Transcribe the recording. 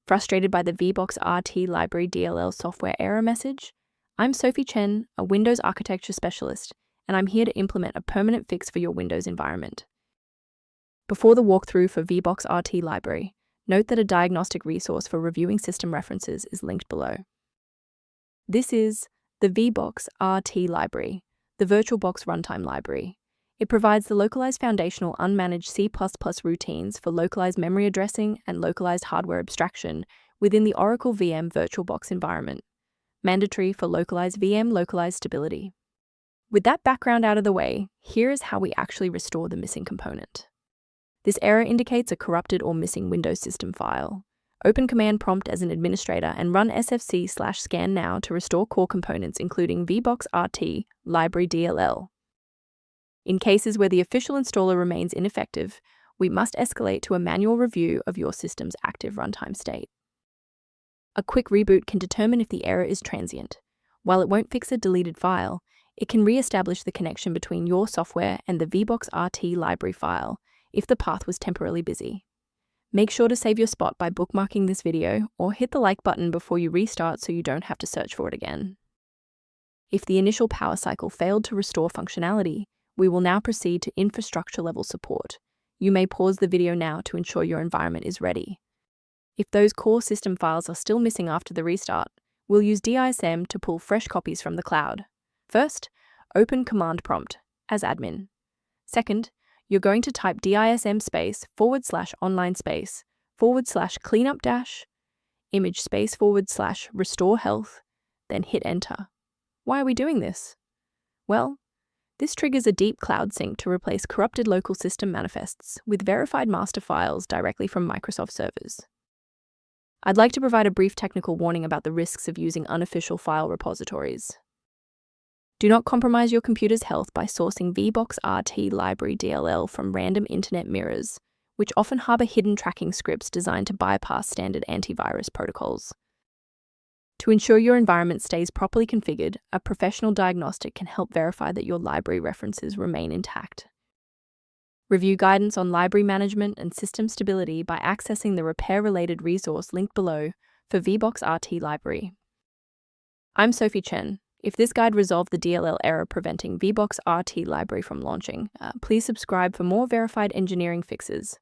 Frustrated by the Vboxrt Library DLL software error message? I'm Sophie Chen, a Windows architecture specialist, and I'm here to implement a permanent fix for your Windows environment. Before the walkthrough for Vboxrt Library, note that a diagnostic resource for reviewing system references is linked below. This is the Vboxrt Library, the VirtualBox Runtime library. It provides the localized foundational unmanaged C++ routines for localized memory addressing and localized hardware abstraction within the Oracle VM VirtualBox environment, mandatory for localized VM localized stability. With that background out of the way, here is how we actually restore the missing component. This error indicates a corrupted or missing Windows system file. Open Command Prompt as an administrator and run sfc/scan now to restore core components including Vboxrt Library DLL. In cases where the official installer remains ineffective, we must escalate to a manual review of your system's active runtime state. A quick reboot can determine if the error is transient. While it won't fix a deleted file, it can re-establish the connection between your software and the Vboxrt library file if the path was temporarily busy. Make sure to save your spot by bookmarking this video or hit the like button before you restart so you don't have to search for it again. If the initial power cycle failed to restore functionality, we will now proceed to infrastructure-level support. You may pause the video now to ensure your environment is ready. If those core system files are still missing after the restart, we'll use DISM to pull fresh copies from the cloud. First, open Command Prompt as admin. Second, you're going to type DISM /online /cleanup image /restore health, then hit enter. Why are we doing this? Well, this triggers a deep cloud sync to replace corrupted local system manifests with verified master files directly from Microsoft servers. I'd like to provide a brief technical warning about the risks of using unofficial file repositories. Do not compromise your computer's health by sourcing Vboxrt Library DLL from random internet mirrors, which often harbor hidden tracking scripts designed to bypass standard antivirus protocols. To ensure your environment stays properly configured, a professional diagnostic can help verify that your library references remain intact. Review guidance on library management and system stability by accessing the repair-related resource linked below for Vboxrt Library. I'm Sophie Chen. If this guide resolved the DLL error preventing Vboxrt Library from launching, please subscribe for more verified engineering fixes.